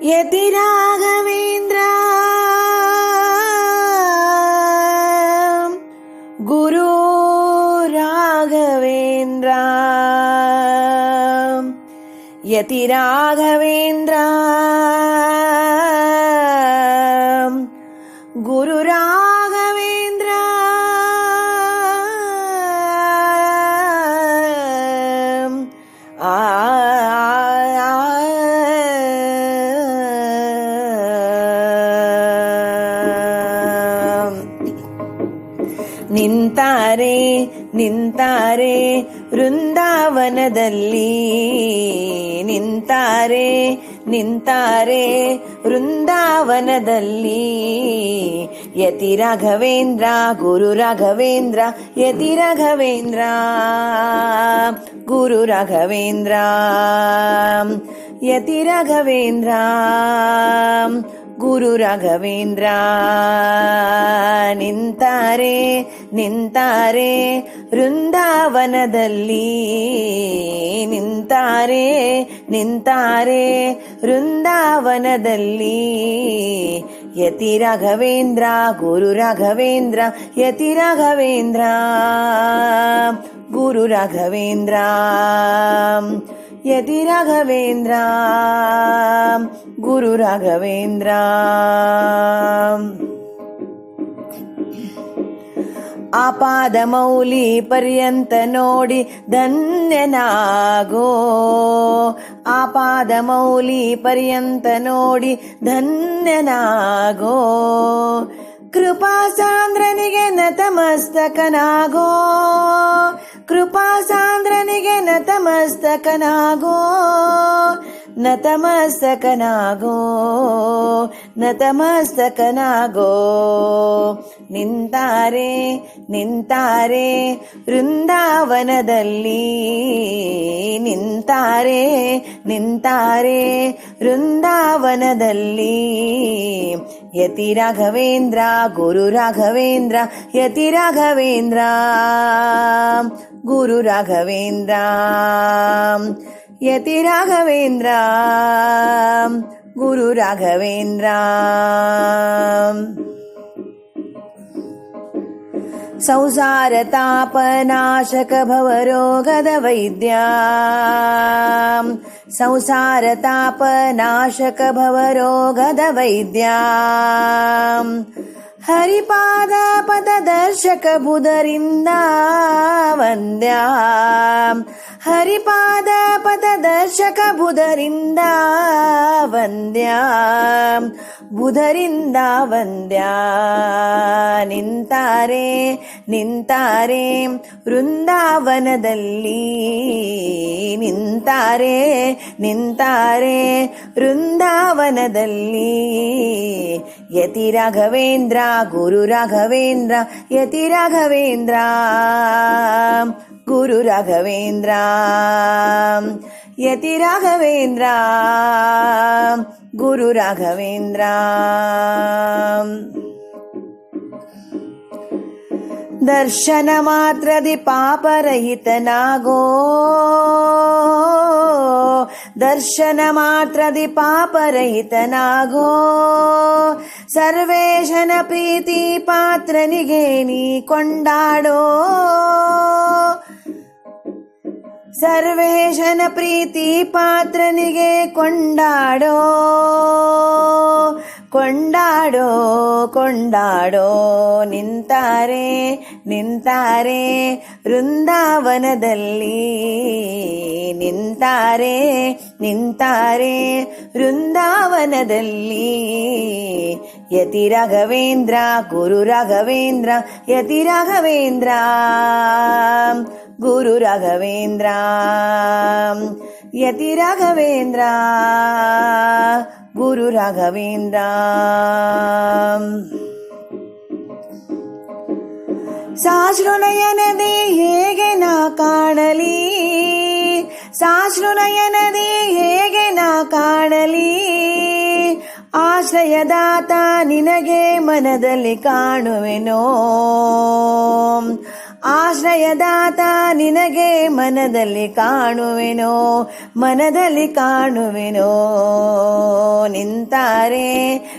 ಯತಿ ರಾಘವೇಂದ್ರ ಗುರು ರಾಘವೇಂದ್ರ ಯತಿ ರಾಘವೇಂದ್ರ ಗುರು ರಾಘವೇಂದ್ರ ನಿಂತಾರೆ ನಿಂತಾರೆ ವೃಂದಾವನದಲ್ಲಿ ನಿಂತಾರೆ ನಿಂತಾರೆ ವೃಂದಾವನದಲ್ಲಿ ಯತಿ ರಾಘವೇಂದ್ರ ಗುರು ರಾಘವೇಂದ್ರ ಯತಿ ರಾಘವೇಂದ್ರ ಗುರು ರಾಘವೇಂದ್ರ ಯತಿ ರಾಘವೇಂದ್ರ ಗುರು ರಾಘವೇಂದ್ರ ನಿಂತಾರೆ ನಿಂತಾರೆ ವೃಂದಾವನದಲ್ಲಿ ನಿಂತಾರೆ ನಿಂತಾರೆ ವೃಂದಾವನದಲ್ಲಿ ಯತಿ ರಾಘವೇಂದ್ರ ಗುರು ರಾಘವೇಂದ್ರ ಯತಿ ರಾಘವೇಂದ್ರ ಗುರು ರಾಘವೇಂದ್ರ ಯತಿ ರಾಘವೇಂದ್ರ ಗುರು ರಾಘವೇಂದ್ರ ಆಪಾದ ಮೌಲಿ ಪರ್ಯಂತ ನೋಡಿ ಧನ್ಯನಾಗೋ ಆಪಾದ ಮೌಲಿ ಪರ್ಯಂತ ನೋಡಿ ಧನ್ಯನಾಗೋ ಕೃಪಾ ಸಾಂದ್ರನಿಗೆ ನತಮಸ್ತಕನಾಗೋ ಕೃಪಾ ಸಾಂದ್ರನಿಗೆ ನತಮಸ್ತಕನಾಗೋ ನತಮಸ್ತಕನಾಗೋ ನತಮಸ್ತಕನಾಗೋ ನಿಂತಾರೆ ನಿಂತಾರೆ ವೃಂದಾವನದಲ್ಲಿ ನಿಂತಾರೆ ನಿಂತಾರೆ ವೃಂದಾವನದಲ್ಲಿ ಯತಿ ರಾಘವೇಂದ್ರ ಗುರು ರಾಘವೇಂದ್ರ ಯತಿ ರಾಘವೇಂದ್ರ ಗುರು ರಾಘವೇಂದ್ರ ಯತಿ ರಾಘವೇಂದ್ರ ಗುರು ರಾಘವೇಂದ್ರ ಸಂಸಾರ ತಾಪನಾಶಕ ಭವರೋಗದ ವೈದ್ಯ ಸಂಸಾರ ತಾಪನಾಶಕ ಭವರೋಗದ ವೈದ್ಯ ಹರಿಪಾದ ಪದದರ್ಶಕ ಬುಧರಿಂದ ವಂದ್ಯ ಹರಿಪಾದ ಪದದರ್ಶಕ ಬುಧರಿಂದ ವಂದ್ಯ ಬುಧರಿಂದ ವಂದ್ಯ ನಿಂತಾರೆ ನಿಂತಾರೆ ವೃಂದಾವನದಲ್ಲಿ ನಿಂತಾರೆ ನಿಂತಾರೆ ವೃಂದಾವನದಲ್ಲಿ ಯತಿ ರಾಘವೇಂದ್ರ ಗುರು ರಾಘವೇಂದ್ರ ಯತಿ ರಾಘವೇಂದ್ರ ಗುರು ರಾಘವೇಂದ್ರ ಯತಿ ರಾಘವೇಂದ್ರ ಗುರು ರಾಘವೇಂದ್ರ ದರ್ಶನ ಮಾತ್ರದಿ ಪಾಪರಹಿತನಾಗೋ ದರ್ಶನ ಮಾತ್ರದಿ ಪಾಪರಹಿತನಾಗೋ ಸರ್ವೇಶನ ಪ್ರೀತಿ ಪಾತ್ರನಿಗೆ ನೀ ಕೊಂಡಾಡೋ ಸರ್ವೇಶನ ಪ್ರೀತಿ ಪಾತ್ರನಿಗೆ ಕೊಂಡಾಡೋ ಕೊಂಡಾಡೋ ಕೊಂಡಾಡೋ ನಿಂತಾರೆ ನಿಂತಾರೆ ವೃಂದಾವನದಲ್ಲಿ ನಿಂತಾರೆ ನಿಂತಾರೆ ವೃಂದಾವನದಲ್ಲಿ ಯತಿ ರಾಘವೇಂದ್ರ ಗುರು ರಾಘವೇಂದ್ರ ಯತಿ ರಾಘವೇಂದ್ರ ಗುರು ರಾಘವೇಂದ್ರ ಯತಿ ರಾಘವೇಂದ್ರ ಗುರು ರಾಘವೇಂದ್ರ ಸಾಶ್ರುನಯನದಿ ಹೇಗೆ ನಾ ಕಾಣಲಿ ಸಾಶ್ರುನಯನದಿ ಹೇಗೆ ನಾ ಕಾಣಲಿ ಆಶ್ರಯದಾತ ನಿನಗೆ ಮನದಲ್ಲಿ ಕಾಣುವೆನೋ ಆಶ್ರಯದಾತ ನಿನಗೆ ಮನದಲ್ಲಿ ಕಾಣುವೆನೋ, ಮನದಲ್ಲಿ ಕಾಣುವೆನೋ. ನಿಂತಾರೆ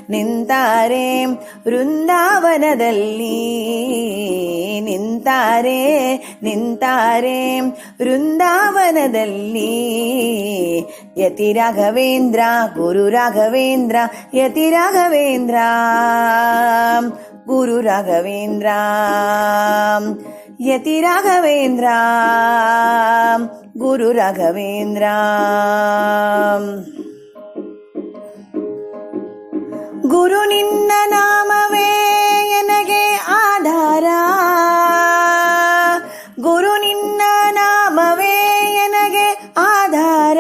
ನಿಂತಾರೆ ವೃಂದಾವನದಲ್ಲಿ, ನಿಂತಾರೆ ನಿಂತಾರೆ ವೃಂದಾವನದಲ್ಲಿ. ಯತಿ ರಾಘವೇಂದ್ರ ಗುರು ರಾಘವೇಂದ್ರ, ಯತಿ ರಾಘವೇಂದ್ರ ಗುರು ರಾಘವೇಂದ್ರ, ಯತಿ ರಾಘವೇಂದ್ರ ಗುರು ರಾಘವೇಂದ್ರ. ಗುರು ನಿನ್ನ ನಾಮವೇ ನನಗೆ ಆಧಾರ, ಗುರು ನಿನ್ನ ನಾಮವೇ ನನಗೆ ಆಧಾರ.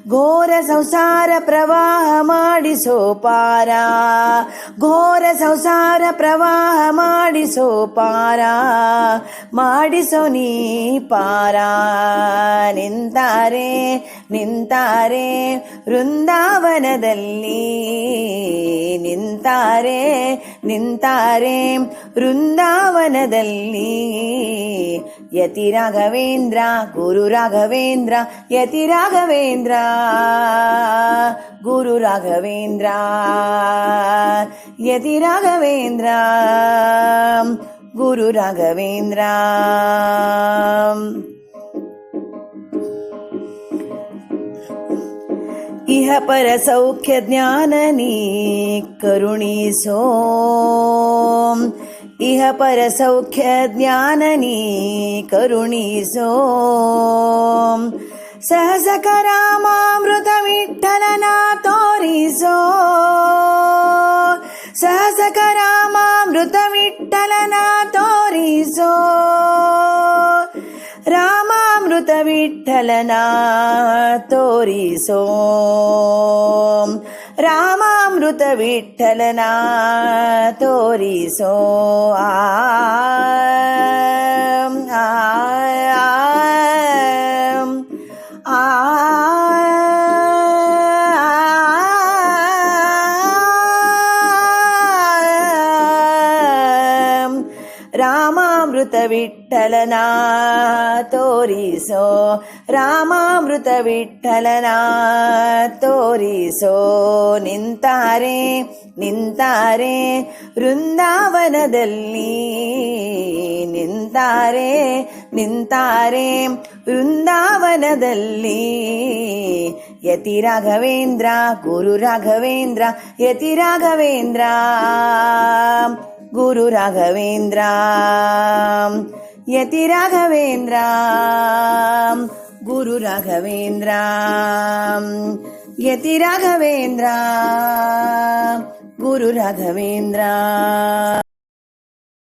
ಘೋರ ಸಂಸಾರ ಪ್ರವಾಹ ಮಾಡಿಸೋ ಪಾರ, ಘೋರ ಸಂಸಾರ ಪ್ರವಾಹ ಮಾಡಿಸೋ ಪಾರ, ಮಾಡಿಸೋ ನೀ ಪಾರ. ನಿಂತಾರೆ ನಿಂತಾರೆ ವೃಂದಾವನದಲ್ಲಿ, ನಿಂತಾರೆ ನಿಂತಾರೆ ವೃಂದಾವನದಲ್ಲಿ. ಯತಿ ರಾಘವೇಂದ್ರ ಗುರು ರಾಘವೇಂದ್ರ, ಯತಿ ರಾಘವೇಂದ್ರ ಗುರು ರಾಘವೇಂದ್ರ, ಯತಿ ರಾಘವೇಂದ್ರ ಗುರು ರಾಘವೇಂದ್ರ. ಇಹ ಪರ ಸೌಖ್ಯ ಜ್ಞಾನ ನೀ ಕರುಣಿಸೋ, ಇಹ ಪರ ಸೌಖ್ಯ ಜ್ಞಾನ ನೀ ಕರುಣಿಸೋ. ಸಹಸಕ ರಾಮಾಮೃತ ವಿಠಲನ ತೋರಿಸೋ, ಸಹಸಕ ರಾಮಾಮೃತ ವಿಠಲನ ತೋರಿಸೋ. ರಾಮಾಮೃತ ವಿಠಲನ ತೋರಿಸೋ, ರಾಮಾಮೃತ ವಿಠಲನ ತೋರಿಸೋ. ಆ ರಾಮಾಮೃತ ವಿಠಲನ ತೋರಿಸೋ, ರಾಮಾಮೃತ ವಿಠಲನ ತೋರಿಸೋ. ನಿಂತಾರೆ ನಿಂತಾರೆ ವೃಂದಾವನದಲ್ಲಿ, ನಿಂತಾರೆ ನಿಂತಾರೆ ವೃಂದಾವನದಲ್ಲಿ. ಯತಿ ರಾಘವೇಂದ್ರ ಗುರು ರಾಘವೇಂದ್ರ, ಯತಿ ರಾಘವೇಂದ್ರ ಗುರು ರಾಘವೇಂದ್ರ, ಯತಿ ರಾಘವೇಂದ್ರ ಗುರು ರಾಘವೇಂದ್ರ, ಯತಿ ರಾಘವೇಂದ್ರ ಗುರು ರಾಘವೇಂದ್ರ.